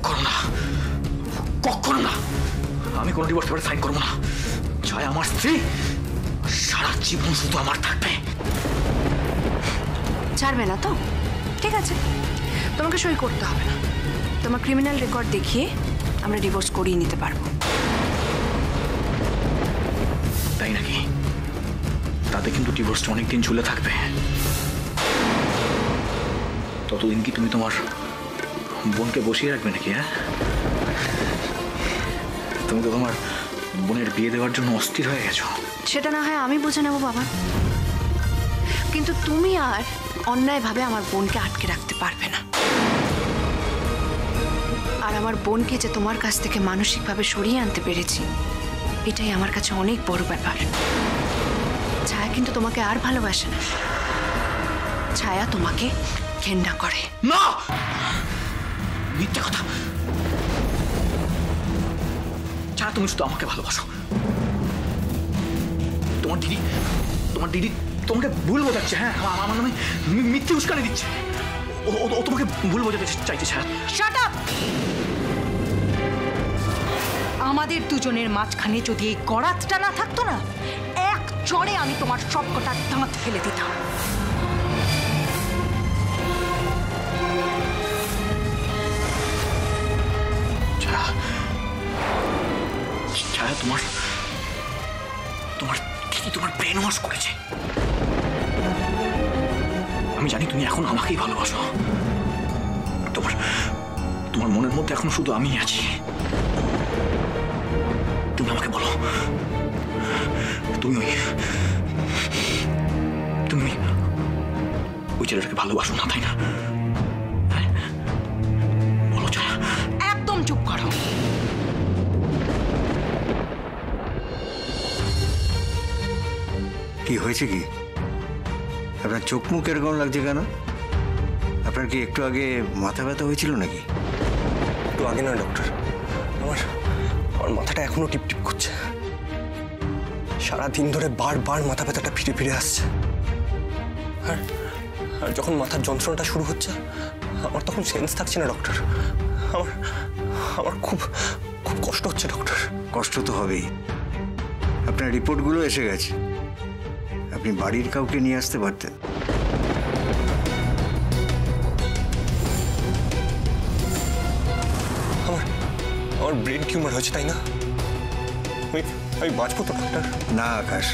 করো না, কখনো না। আমি কোনো ডিভোর্স পেপারে সাইন করবো না। ছায়া আমার স্ত্রী, সারা জীবন শুধু আমার থাকবে। ছাড়বে না তো? ঠিক আছে, তোমাকে সই করতে হবে না। তোমার ক্রিমিনাল রেকর্ড দেখিয়ে আমরা ডিভোর্স করিয়ে নিতে পারবো। তাই নাকি? তাতে কিন্তু ডিভোর্সটা অনেকদিন ঝুলে থাকবে। ততদিন কি তুমি তোমার বোনকে বসিয়ে রাখবে নাকি? হ্যাঁ, তুমি তো তোমার বোনের বিয়ে দেওয়ার জন্য অস্থির হয়ে গেছো। সেটা না হয় আমি বুঝে নেবো বাবা, কিন্তু তুমি আর অন্যায়ভাবে আমার বোনকে আটকে রাখতে পারবে না। আর আমার বোনকে যে তোমার কাছ থেকে মানসিকভাবে সরিয়ে আনতে পেরেছি, এটাই আমার কাছে অনেক বড় ব্যাপার। ছায়া কিন্তু তোমাকে আর ভালোবাসে না, ছায়া তোমাকে ঘেন্না করে। না, মিথ্যে কথা। ছায়া, তুমি শুধু আমাকে ভালোবাসো। তোমার দিদি তোমাকে ভুল বোঝাচ্ছে। হ্যাঁ, আমার নামে মিথ্যে উস্কানি দিচ্ছে। ও তোমাকে ভুল বোঝাতে চাইছে। ছায়া, শাট আপ। আমাদের দুজনের মাঝখানে যদি এই গড়াতটা না থাকতো না, এক চড়ে আমি তোমার সবকটা দাঁত ফেলে দিতাম। ছায়া, তোমার ব্রেন ওয়াশ করেছে। আমি জানি তুমি এখন আমাকেই ভালোবাসো। তোমার মনের মধ্যে এখন শুধু আমি আছি। তুমি আমাকে বলো, তুমি ওই ছেলেটাকে ভালোবাসো না, তাই না? বলো ছায়া। একদম চুপ করো। কি হয়েছে? কি আপনার চোখ মুখ এরকম লাগছে কেন? আপনার কি একটু আগে মাথা ব্যথা হয়েছিল নাকি? একটু আগে না ডক্টর, আমার মাথাটা এখনো টিপটিপ করছে। সারাদিন ধরে বারবার মাথা ব্যথাটা ফিরে ফিরে আসছে। আর যখন মাথার যন্ত্রণাটা শুরু হচ্ছে, আমার তখন সেন্স থাকছে না ডক্টর। আমার খুব খুব কষ্ট হচ্ছে ডক্টর। কষ্ট তো হবেই। আপনার রিপোর্টগুলো এসে গেছে, আপনি বাড়ির কাউকে নিয়ে আসতে পারতেন। আমার ব্রেন টিউমার হয়েছে, তাই না? আমি বাঁচবো তো ডক্টর? না আকাশ,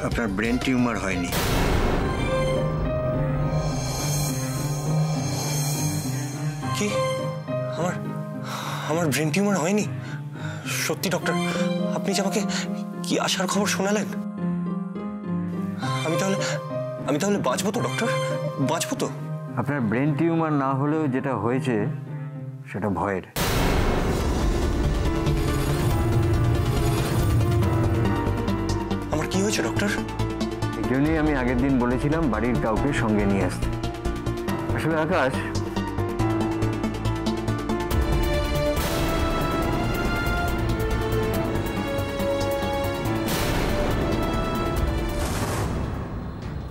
আপনার ব্রেন টিউমার হয়নি। কি? আমার ব্রেন টিউমার হয়নি? সত্যি ডক্টর, আপনি যে আমাকে কি আশার খবর শোনালেন। আমি তাহলে বাঁচবো তো ডক্টর? বাঁচবো তো? আপনার ব্রেন টিউমার না হলেও যেটা হয়েছে সেটা ভয়ের। আমার কি হয়েছে ডক্টর? এই জন্যই আমি আগের দিন বলেছিলাম বাড়ির কাউকে সঙ্গে নিয়ে আসতে। আসলে আকাশ,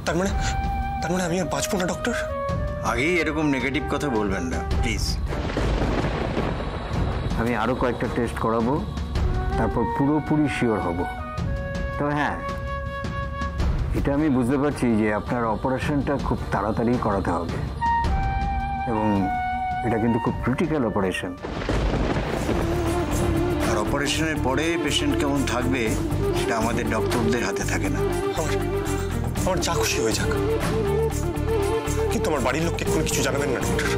তার মানে আমি আর বাঁচবো না ডক্টর? আগেই এরকম নেগেটিভ কথা বলবেন না প্লিজ। আমি আরো কয়েকটা টেস্ট করাবো, তারপর পুরোপুরি শিওর হব। তবে হ্যাঁ, এটা আমি বুঝতে পারছি যে আপনার অপারেশনটা খুব তাড়াতাড়ি করাতে হবে, এবং এটা কিন্তু খুব ক্রিটিক্যাল অপারেশন। আর অপারেশনের পরে পেশেন্ট কেমন থাকবে সেটা আমাদের ডক্টরদের হাতে থাকে না। আমার যা খুশি হয়ে যাক, কিন্তু আমার বাড়ির লোককে কোনো কিছু জানাবেন না ডক্টর।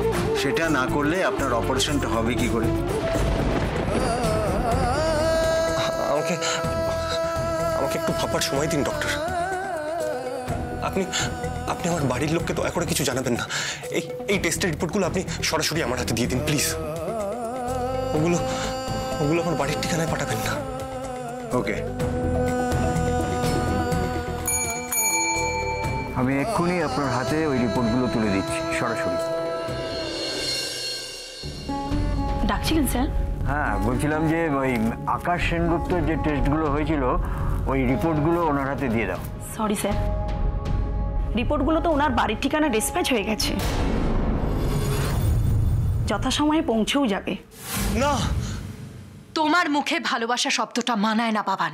সেটা না করলে আপনার অপারেশনটা হবে কি করে? আমাকে একটু ভাববার সময় দিন ডক্টর। আপনি আমার বাড়ির লোককে দয়া করে কিছু জানাবেন না। এই টেস্টের রিপোর্টগুলো আপনি সরাসরি আমার হাতে দিয়ে দিন প্লিজ। ওগুলো আমার বাড়ির ঠিকানায় পাঠাবেন না। ওকে, আমি এক্ষুনি আপনার হাতে ওই রিপোর্টগুলো তুলে দিচ্ছি সরাসরি। ডাকছিলেন স্যার? হ্যাঁ, বলছিলাম যে ওই আকাশ সেনগুপ্তর যে টেস্টগুলো হয়েছিল ওই রিপোর্টগুলো ওনার হাতে দিয়ে দাও। সরি স্যার, রিপোর্টগুলো তো ওনার বাড়ির ঠিকানা ডিসপ্যাচ হয়ে গেছে। যথাসময়ে পৌঁছেও যাবে। না, তোমার মুখে ভালোবাসা শব্দটা মানায় না বাবান।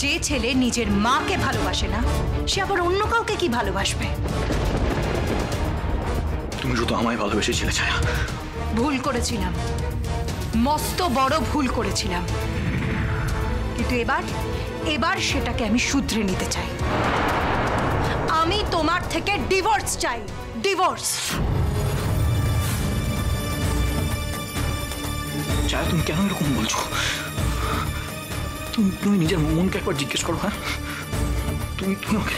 যে ছেলে নিজের মাকে ভালোবাসে না সে আবার অন্য কাউকে কি ভালোবাসবে? তুমি শুধু আমায় ভালোবেসেছিলে ছায়া। ভুল করেছিলাম, মস্ত বড় ভুল করেছিলাম, কিন্তু এবার সেটাকে আমি শুধরে নিতে চাই। আমি তোমার থেকে ডিভোর্স চাই, ডিভোর্স। ছায়া তুমি কেন এরকম বলছো? তুমি নিজের মনকে একবার জিজ্ঞেস করো। হ্যাঁ, তুমি আমাকে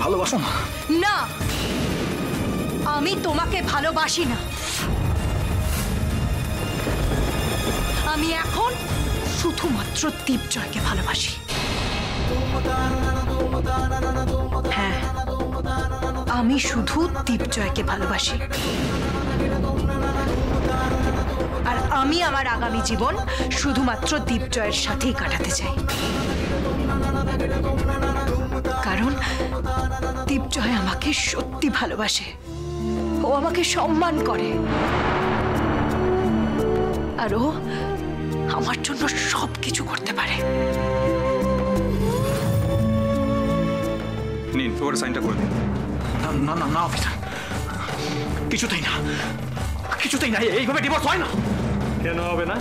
ভালোবাসো না? না, আমি তোমাকে ভালোবাসি না। আমি এখন শুধুমাত্র দীপজয়কে ভালোবাসি। হ্যাঁ, আমি শুধু দীপজয়কে ভালোবাসি। আর আমি আমার আগামী জীবন শুধুমাত্র দীপজয়ের সাথেই কাটাতে চাই, কারণ দীপজয় আমাকে সত্যি ভালোবাসে, ও আমাকে সম্মান করে, আর ও আমার জন্য সবকিছু করতে পারে। নিন, ওর সাইনটা করে দিন। না না না অফিসার, কিছুতেই না, কিছুতেই না, এইভাবে ডিভোর্স হয় না। কেন হবে না?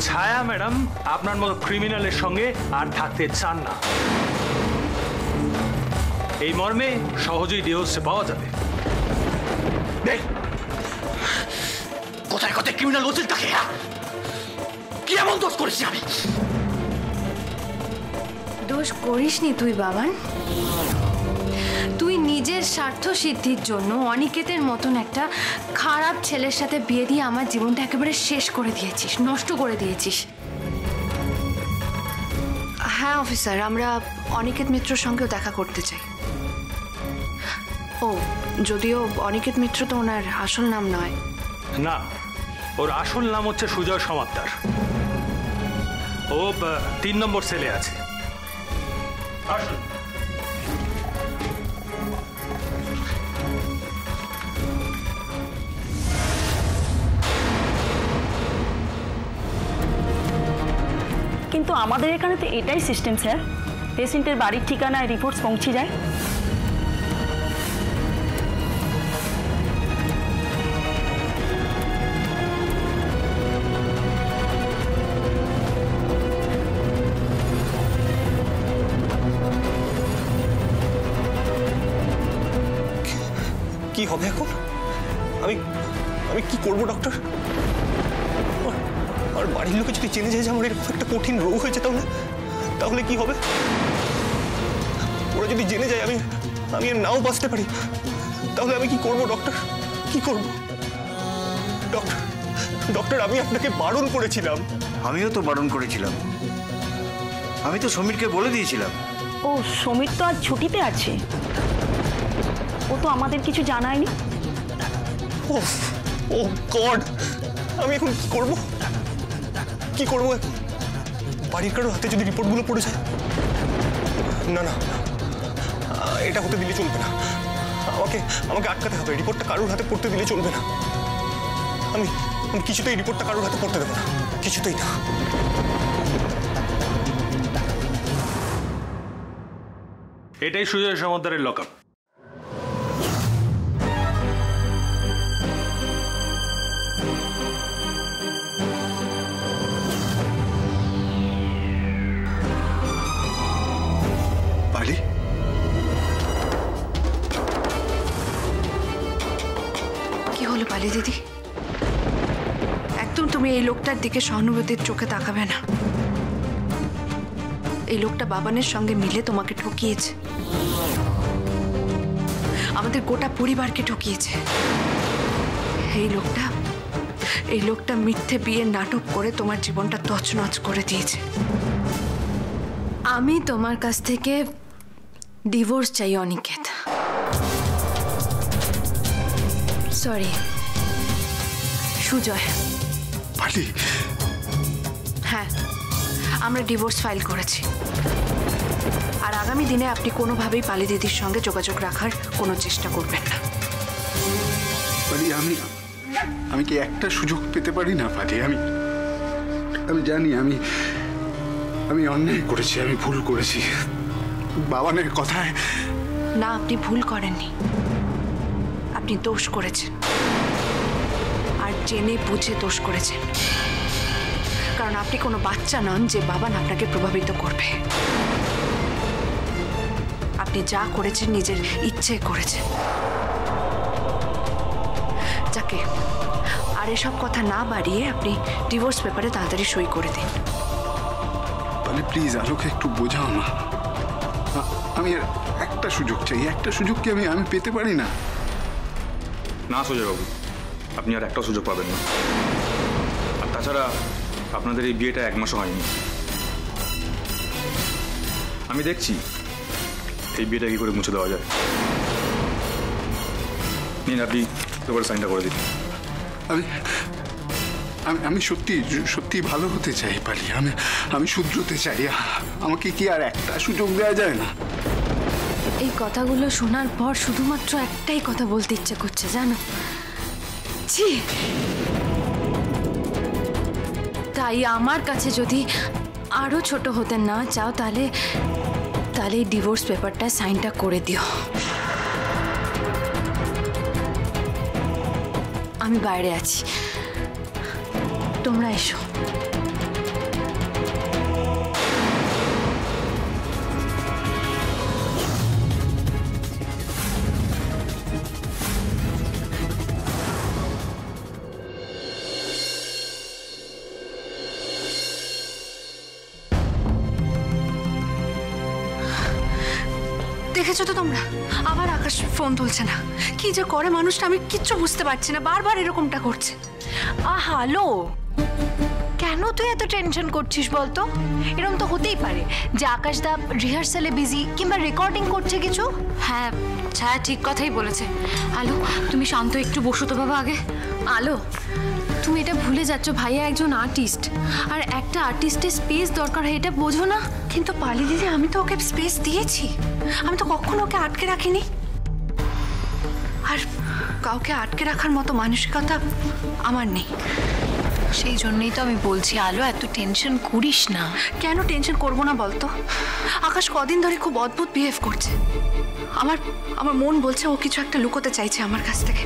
ছায়া ম্যাডাম আপনার মতো ক্রিমিনালের সঙ্গে আর থাকতে চান না, এই মর্মে সহজেই ডিভোর্সে পাওয়া যাবে। কোথায় কোথায় ক্রিমিনাল বলছেন তাকে? কি এমন দোষ করেছি আমি? দোষ করিসনি তুই বাবান। তুই নিজের স্বার্থ সিদ্ধির জন্য অনিকেতের মতন একটা খারাপ ছেলের সাথে বিয়ে দিয়ে আমার জীবনটা একেবারে শেষ করে দিয়েছিস, নষ্ট করে দিয়েছিস। হ্যাঁ অফিসার, আমরা অনিকেত মিত্রর সঙ্গেও দেখা করতে চাই। ও, যদিও অনিকেত মিত্র তো ওনার আসল নাম নয়। না, ওর আসল নাম হচ্ছে সুজয় সমাদ্দার। ও 3 নম্বর সেলে আছে। আসুন। কিন্তু আমাদের এখানে তো এটাই সিস্টেম স্যার, পেশেন্টের বাড়ির ঠিকানায় রিপোর্টস পৌঁছে যায়। কি হবে এখন? আমি কি করবো ডক্টর? আর বাড়ির লোকে যদি জেনে যায় যে আমার এরকম একটা কঠিন রোগ হয়েছে, তাহলে কি হবে? ওরা যদি জেনে যায় আমি আর নাও বাঁচতে পারি, তাহলে আমি কি করবো ডক্টর? কি করবো ডক্টর? আমি আপনাকে বারণ করেছিলাম। আমিও তো বারণ করেছিলাম, আমি তো সমীরকে বলে দিয়েছিলাম। ও সমীর তো আজ ছুটিতে আছে, ও তো আমাদের কিছু জানায়নি। ও গড, আমি এখন কি করবো এখন? বাড়ির কারোর হাতে যদি রিপোর্টগুলো পড়ে যায়? না না, এটা হতে দিলে চলবে না। আমাকে আটকাতে হবে, রিপোর্টটা কারোর হাতে পড়তে দিলে চলবে না। আমি কিছুতেই রিপোর্টটা কারোর হাতে পড়তে দেবো না, কিছুতেই না। এটাই সুজয় সমাদ্দারের লকআপ। কি হলো পালি দিদি? একদম তুমি এই লোকটার দিকে সহানুভূতির চোখে তাকাবে না। এই লোকটা বাবানের সঙ্গে মিলে তোমাকে ঠকিয়েছে, আমাদের গোটা পরিবারকে ঠকিয়েছে। এই লোকটা মিথ্যে বিয়ের নাটক করে তোমার জীবনটা তছনছ করে দিয়েছে। আমি তোমার কাছ থেকে ডিভোর্স চাই অনিকেত। সরি সুজয়। পালি? হ্যাঁ, আমরা ডিভোর্স ফাইল করেছি। আর আগামী দিনে আপনি কোনোভাবেই পালি দিদির সঙ্গে যোগাযোগ রাখার কোনো চেষ্টা করবেন না। পারি আমি কি একটা সুযোগ পেতে পারি না পারি? আমি জানি আমি অন্যায় করেছি, আমি ভুল করেছি। বাবানের কথায় না, আপনি ভুল করেননি, আপনি দোষ করেছেন, আর জেনে বুঝে দোষ করেছেন। কারণ আপনি কোনো বাচ্চা নন যে বাবান আপনাকে প্রভাবিত করবে। আপনি যা করেছেন নিজের ইচ্ছে করেছেন। যাকে আর এসব কথা না বাড়িয়ে আপনি ডিভোর্স পেপারে তাড়াতাড়ি সই করে দিন। মানে প্লিজ আলোকে একটু বোঝাও না। আমি আর একটা সুযোগ চাই, একটা সুযোগ কি আমি পেতে পারি না? না সুজয়বাবু, আপনি আর একটা সুযোগ পাবেন না। আর তাছাড়া আপনাদের এই বিয়েটা 1 মাসও হয়নি। আমি দেখছি এই বিয়েটা কি করে মুছে দেওয়া যায়। নিন, আপনি পেপারে সাইনটা করে দিন। আমি সত্যি সত্যি ভালো হতে চাই পারি, আমি শুধরোতে চাই। আমাকে কি আর একটা সুযোগ দেওয়া যায় না? এই কথাগুলো শোনার পর শুধুমাত্র একটাই কথা বলতে ইচ্ছে করছে, জানো? ছি! তাই আমার কাছে যদি আরো ছোট হতে না চাও তাহলে এই ডিভোর্স পেপারটা সাইনটা করে দিও। আমি বাইরে আছি, তোমরা এসো। দেখেছো তো তোমরা, আবার আকাশ ফোন তুলছে না। কি যে করে মানুষটা, আমি কিচ্ছু বুঝতে পারছি না, বারবার এরকমটা করছে। হ্যালো, কেন তুই এত টেনশন করছিস বলতো? এরকম তো হতেই পারে যে আকাশদা রিহার্সালে বিজি কিংবা রেকর্ডিং করছে কিছু। হ্যাঁ, ছায়া ঠিক কথাই বলেছে। আলো, তুমি শান্ত একটু বসো তো বাবা আগে। আলো, তুমি এটা ভুলে যাচ্ছ, ভাইয়া একজন আর্টিস্ট, আর একটা আর্টিস্টের স্পেস দরকার হয়, এটা বোঝো না? কিন্তু পালি দিদি, আমি তো ওকে স্পেস দিয়েছি, আমি তো কখনো ওকে আটকে রাখিনি। আর কাউকে আটকে রাখার মতো মানসিকতা আমার নেই। সেই জন্যই তো আমি বলছি আলো, এত টেনশন করিস না। কেন টেনশন করবো না বলতো? আকাশ কদিন ধরে খুব অদ্ভুত বিহেভ করছে। আমার মন বলছে ও কিছু একটা লুকোতে চাইছে আমার কাছ থেকে,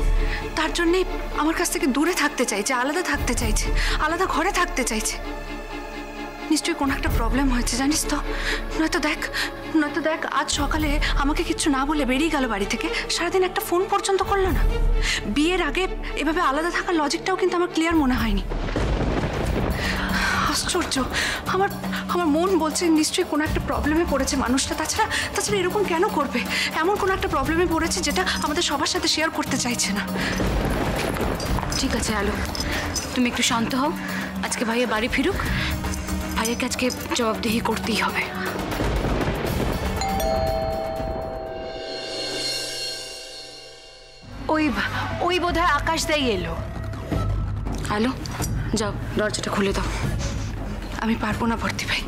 তার জন্যেই আমার কাছ থেকে দূরে থাকতে চাইছে, আলাদা থাকতে চাইছে, আলাদা ঘরে থাকতে চাইছে। নিশ্চয়ই কোনো একটা প্রবলেম হয়েছে, জানিস তো? নয়তো দেখ আজ সকালে আমাকে কিচ্ছু না বলে বেরিয়ে গেল বাড়ি থেকে, সারাদিন একটা ফোন পর্যন্ত করলো না। বিয়ের আগে এভাবে আলাদা থাকার লজিকটাও কিন্তু আমার ক্লিয়ার মনে হয়নি। আশ্চর্য, আমার মন বলছে নিশ্চয়ই কোনো একটা প্রবলেমে পড়েছে মানুষটা। তাছাড়া এরকম কেন করবে? এমন কোনো একটা প্রবলেমে পড়েছে যেটা আমাদের সবার সাথে শেয়ার করতে চাইছে না। ঠিক আছে আলো, তুমি একটু শান্ত হও। আজকে ভাইয়া বাড়ি ফিরুক, ভাইয়াকে আজকে জবাবদিহি করতেই হবে। ওই বোধহয় আকাশদাই এলো। আলো, যাও দরজাটা খুলে দাও। আমি পারবো না ভর্তি ভাই।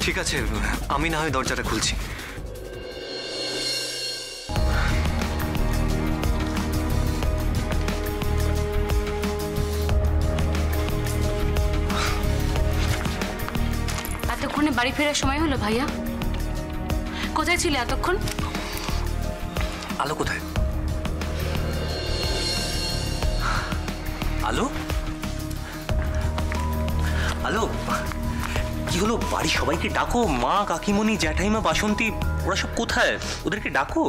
ঠিক আছে, আমি না হয় দরজাটা খুলছি। এতক্ষণে বাড়ি ফেরার সময় হলো ভাইয়া? কোথায় ছিলে এতক্ষণ? আলো কোথায়? আলো আলো, কি হলো? বাড়ি সবাইকে ডাকো, মা, কাকিমণি, জ্যাঠাইমা, বাসন্তী, ওরা সব কোথায়? ওদেরকে ডাকো।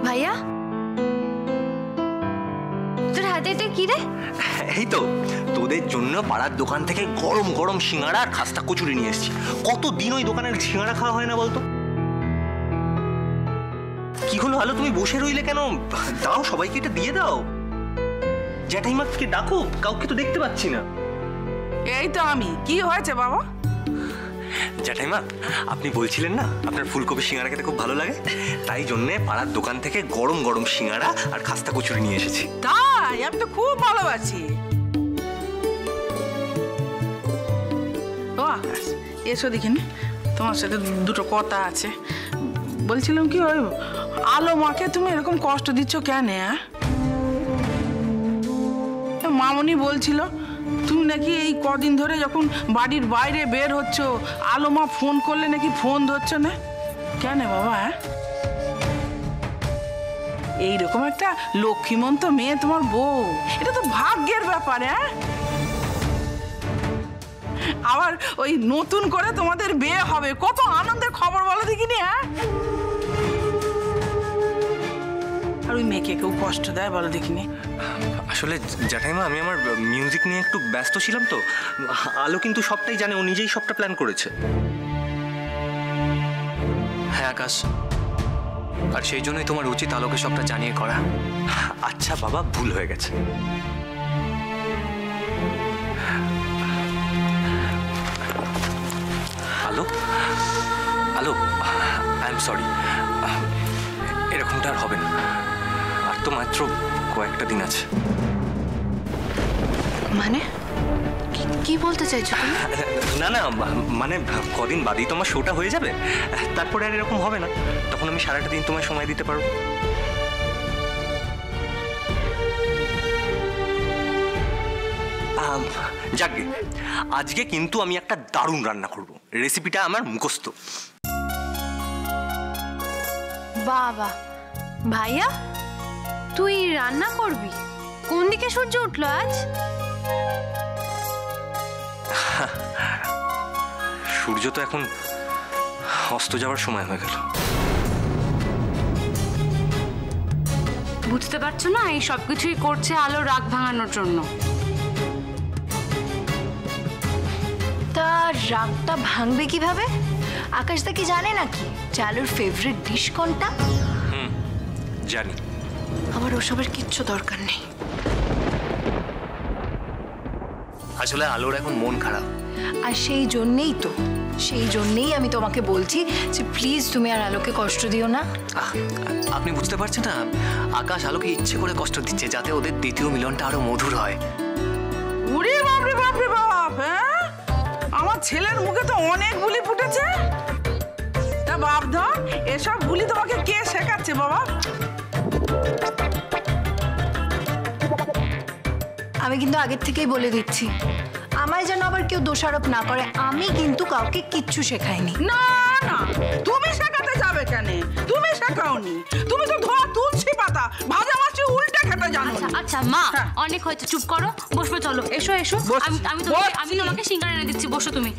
ভাইয়া, তোর হাতে এটা কি রে? এই তো তোদের জন্য পাড়ার দোকান থেকে গরম গরম সিঙ্গাড়া আর খাস্তা কচুরি নিয়ে এসেছি। কতদিন ওই দোকানের সিঙ্গাড়া খাওয়া হয় না বলতো? কি হলো আলো, তুমি বসে রইলে কেন? দাও, সবাইকে এটা দিয়ে দাও। জ্যাঠাইমাকে ডাকো, কাউকে তো দেখতে পাচ্ছি না। এই তো আমি। কি হয়েছে বাবা? জ্যাঠাইমা, আপনি বলছিলেন না আপনার ফুলকপি সিঙ্গাড়া খেতে খুব ভালো লাগে, তাই জন্য পাড়ার দোকান থেকে গরম গরম সিঙ্গাড়া আর খাস্তা কচুরি নিয়ে এসেছি। তাই? আমি তো খুব ভালোবাসি। এসো দেখিনি, তোমার সাথে দুটো কথা আছে। বলছিলাম কি, ওই আলো মাকে তুমি এরকম কষ্ট দিচ্ছ কেন? মামনি বলছিল তুমি নাকি এই কদিন ধরে যখন বাড়ির বাইরে বের হচ্ছ, আলো মা ফোন করলে নাকি ফোন ধরছো না কেন বাবা? এইরকম একটা লক্ষ্মীমন্ত মেয়ে তোমার বউ, এটা তো ভাগ্যের ব্যাপার। আবার ওই নতুন করে তোমাদের বিয়ে হবে, কত আনন্দের খবর বলো দেখিনি। আর ওই মেয়েকে কেউ কষ্ট দেয় বলো দেখিনি? আসলে জ্যাঠাইমা, আমি আমার মিউজিক নিয়ে একটু ব্যস্ত ছিলাম তো। আলো কিন্তু সবটাই জানে, ও নিজেই সবটা প্ল্যান করেছে। হ্যাঁ আকাশ, আর সেই জন্যই তোমার উচিত আলোকে সবটা জানিয়ে করা। আচ্ছা বাবা, ভুল হয়ে গেছে। আলো, আলো, আই এম সরি। এরকমটা আর হবে না। আর তো মাত্র কয়েকটা দিন আছে। মানে কি বলতে চাইছো তুমি? না না, মানে কদিন বাদেই তোমার শোটা হয়ে যাবে, তারপরে আর এরকম হবে না। তখন আমি সারাটা দিন তোমায় সময় দিতে পারবো। যাকগে, আজকে কিন্তু আমি একটা দারুণ রান্না করব। রেসিপিটা আমার মুখস্থ। বাবা ভাইয়া, তুই রান্না করবি? কোন দিকে সূর্য উঠলো আজ? সূর্য তো এখন অস্ত যাওয়ার সময় হয়ে গেল। বুঝতে পারছো না, এই সবকিছুই করছে আলো রাগ ভাঙানোর জন্য। তা রাগটা ভাঙবে কিভাবে? আকাশদা কি জানে নাকি যে আলোর ফেভারিট ডিশ কোনটা? জানি। আমার ওসবের কিচ্ছু দরকার নেই। আসলে আলোর এখন মন খারাপ, আর সেই জন্যেই আমি তোমাকে বলছি যে প্লিজ তুমি আর আলোকে কষ্ট দিও না। আপনি বুঝতে পারছেন না, আকাশ আলোকে ইচ্ছে করে কষ্ট দিচ্ছে যাতে ওদের দ্বিতীয় মিলনটা আরো মধুর হয়। ওরে বাপ রে বাপ রে বাপ! আমার ছেলের মুখে তো অনেক বুলি ফুটেছে। তা বাপধা, এসব বুলি তোমাকে কে শেখাচ্ছে বাবা? আমি কিন্তু আগের থেকেই বলে দিচ্ছি, আমায় যেন আবার কেউ দোষারোপ না করে। আমি কিন্তু কাউকে কিচ্ছু শেখাইনি। না না, তুমি শেখাতে যাবে কেন? তুমি শেখাওনি, তুমি তো ধোয়া তুলসী পাতা ভাজা মাছি উল্টে খেতে জানো। আচ্ছা মা, অনেক হয়েছে, চুপ করো, বসবে চলো। এসো এসো, আমি তোমাকে সিঙ্গারা এনে দিচ্ছি, বসো তুমি,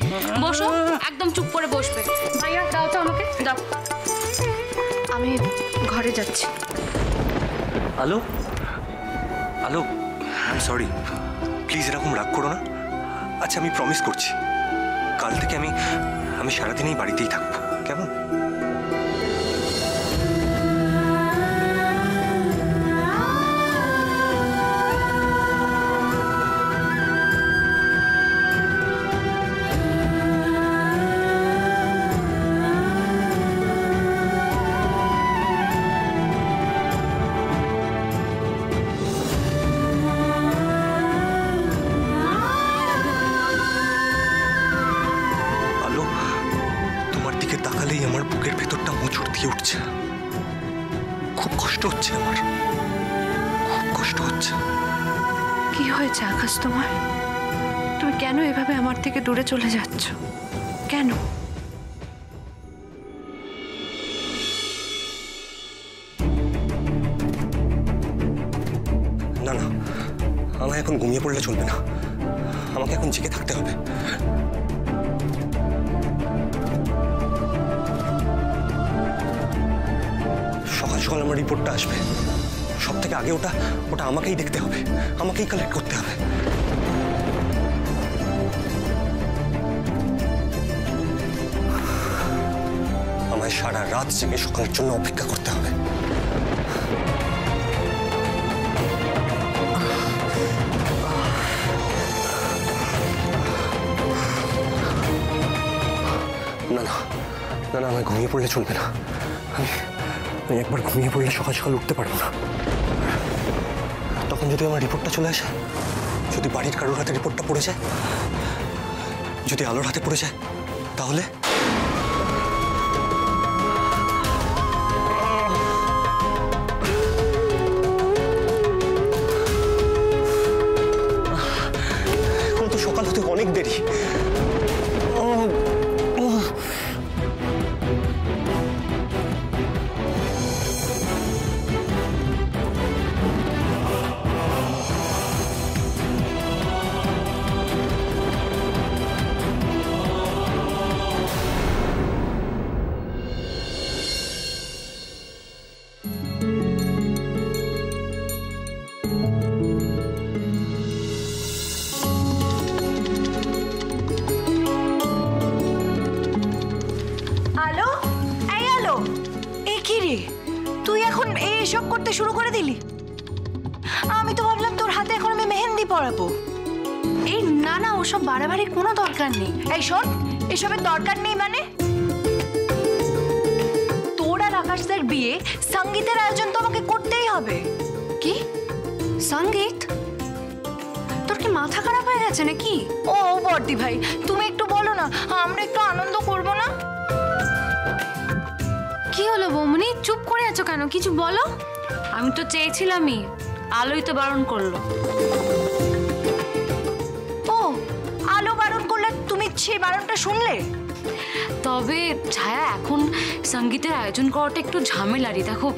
বসো, একদম চুপ করে বসবে। ভাইয়া দাও তো আমাকে, দাও। আমি ঘরে যাচ্ছি। আলো, আলো, আই এম সরি, প্লিজ এরকম রাগ করো না। আচ্ছা আমি প্রমিস করছি, কাল থেকে আমি সারাদিনই বাড়িতেই থাকবো, কেমন? আমার বুকের ভেতরটা মোচড় দিয়ে উঠছে, খুব কষ্ট হচ্ছে, আমার খুব কষ্ট হচ্ছে। কি হয়েছে আকাশ তোমার? তুমি কেন এভাবে আমার থেকে দূরে চলে যাচ্ছ? কেন? না না, আমায় এখন ঘুমিয়ে পড়লে চলবে না, আমাকে এখন জেগে থাকতে হবে। সকাল সকাল আমার রিপোর্টটা আসবে, সব থেকে আগে ওটা আমাকেই দেখতে হবে, আমাকেই কালেক্ট করতে হবে। আমায় সারা রাত জেগে সকালের জন্য অপেক্ষা করতে হবে। না না না না, আমায় ঘুমিয়ে পড়লে চলবে না। আমি একবার ঘুমিয়ে পড়লে সকাল সকাল উঠতে পারবো না। তখন যদি আমার রিপোর্টটা চলে আসে, যদি বাড়ির কারোর হাতে রিপোর্টটা পড়ে যায়, যদি আলোর হাতে পড়ে যায়, তাহলে এখন তো সকাল হতে অনেক দেরি। এসব করতে শুরু করে দিলি? আমি তো ভাবলাম তোর হাতে এখন আমি মেহেন্দি পরাবো। এই না না, ওসব বাড়াবাড়ির কোনো দরকার নেই। এই শোন, এসবের দরকার নেই মানে? তোর আর আকাশদের বিয়ে, সঙ্গীতের আয়োজন তো আমাকে করতেই হবে। কি সঙ্গীত? তোর কি মাথা খারাপ হয়ে গেছে নাকি? ও বর্দি ভাই, তুমি একটু বলো না, আমরা একটু আনন্দ করব না? কি হলো বৌমনি, চুপ করে আছো কেন? কিছু বলো। আমি তো চেয়েছিলামই, আলোই তো বারণ করলো। ও, আলো বারণ করলে তুমি সেই বারণটা শুনলে? তবে ছায়া, এখন সঙ্গীতের আয়োজন করাটা একটু ঝামেলারই। দেখো,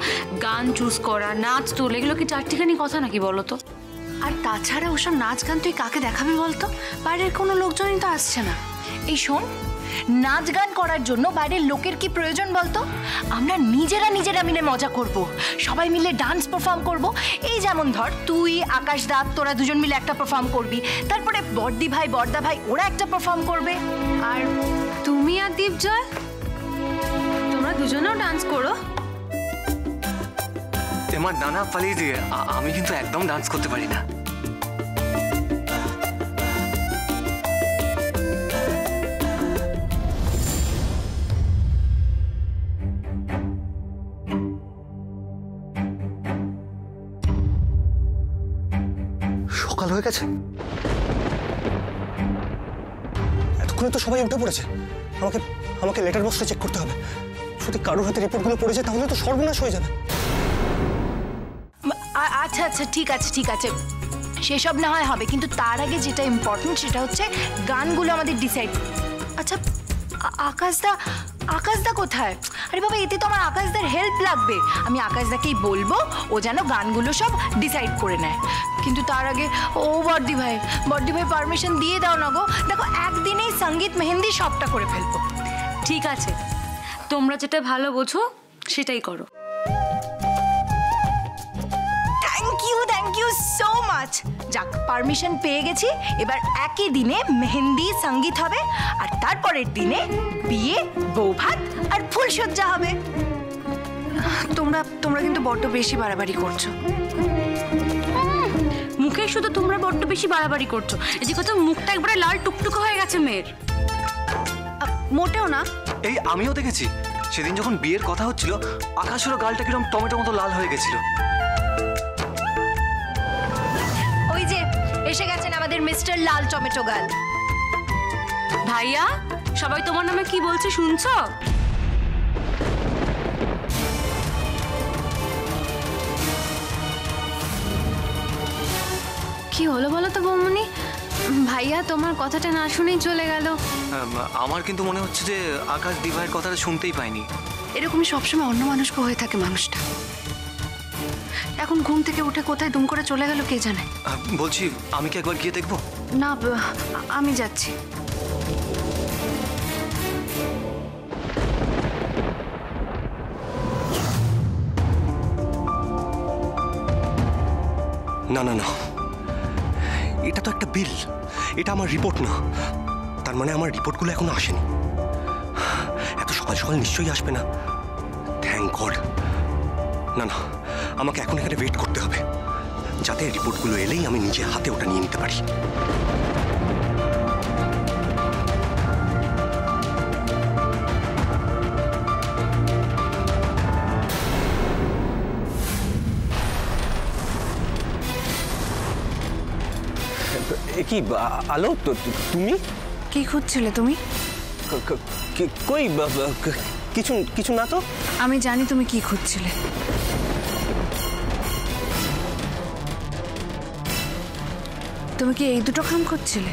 গান চুজ করা, নাচ তোল, এগুলো কি চারটিখানি কথা নাকি বলো তো? আর তাছাড়া ওসব নাচ গান তুই কাকে দেখাবি বলতো? বাইরের কোনো লোকজনই তো আসছে না। এই শোন, নাচ গান করার জন্য বাইরের লোকের কি প্রয়োজন বলতো? আমরা নিজেরা মিলে মজা করব, সবাই মিলে ডান্স পারফর্ম করব। এই যেমন ধর, তুই আকাশ দা, তোরা দুজন মিলে একটা পারফর্ম করবি, তারপরে বর্দি ভাই বর্দা ভাই ওরা একটা পারফর্ম করবে, আর তুমি আর দীপজয় তোমরা দুজনেও ডান্স করো। তোমার নানা পালিয়ে দিয়ে আমি কিন্তু একদম ডান্স করতে পারি না। সকাল হয়ে গেছে, এতক্ষণে তো সবাই উঠে পড়েছে। আমাকে লেটার বক্সটা চেক করতে হবে। যদি কারোর হাতে রিপোর্টগুলো পড়েছে তাহলে তো সর্বনাশ হয়ে যাবে। আচ্ছা আচ্ছা, ঠিক আছে, সেসব না হয় হবে, কিন্তু তার আগে যেটা ইম্পর্টেন্ট সেটা হচ্ছে গানগুলো আমাদের ডিসাইড। আচ্ছা, আকাশদা কোথায়? আরে বাবা, এতে তো আমার আকাশদার হেল্প লাগবে। আমি আকাশদাকেই বলবো ও যেন গানগুলো সব ডিসাইড করে নেয়। কিন্তু তার আগে ও বর্দি ভাই পারমিশন দিয়ে দাও না গো। দেখো, একদিনেই সঙ্গীত মেহেন্দি সবটা করে ফেলবো। ঠিক আছে, তোমরা যেটা ভালো বোঝো সেটাই করো। Thank you so much. যাক, পারমিশন পেয়ে গেছি। এবার একই দিনে মেহেন্দি সঙ্গীত হবে, আর তারপরের দিনে বিয়ে, বৌভাত আর ফুলসজ্জা হবে। তোমরা কিন্তু বড্ড বেশি বাড়াবাড়ি করছো। মুখে শুধু তোমরা বড্ড বেশি বাড়াবাড়ি করছো। এদিকে তো মুখটা একবারে লাল টুকটুকে হয়ে গেছে মেয়ের। মোটেও না। এই আমিও দেখেছি, সেদিন যখন বিয়ের কথা হচ্ছিল আকাশেরও গালটা কিরকম টমেটো মতো লাল হয়ে গেছিল। ওই যে এসে গেছেন আমাদের মিস্টার লাল টমেটো গাল। ভাইয়া, সবাই তোমার নামে কি বলছে শুনছো? কি হলো বলো তো বৌমনি? ভাইয়া তোমার কথাটা না শুনেই চলে গেল। আমার কিন্তু মনে হচ্ছে যে আকাশ দিভাইয়ের কথাটা শুনতেই পাইনি। এরকমই সবসময় অন্য মানুষকে হয়ে থাকে মানুষটা। এখন ঘুম থেকে উঠে কোথায় দুম করে চলে গেল কে জানে। বলছি, আমি কি একবার গিয়ে দেখবো? না, আমি যাচ্ছি। না না না, এটা তো একটা বিল, এটা আমার রিপোর্ট না। তার মানে আমার রিপোর্টগুলো এখনো আসেনি। এত সকাল সকাল নিশ্চয়ই আসবে না। Thank god. না না, আমাকে এখন এখানে ওয়েট করতে হবে, যাতে রিপোর্টগুলো এলেই আমি নিজে হাতে ওটা নিয়ে নিতে পারি। কি আলো, তুমি কি খুঁজছিলে তুমি? কই কিছু কিছু না তো। আমি জানি তুমি কি খুঁজছিলে। তুমি কি এই দুটো খাম খুঁজছিলে?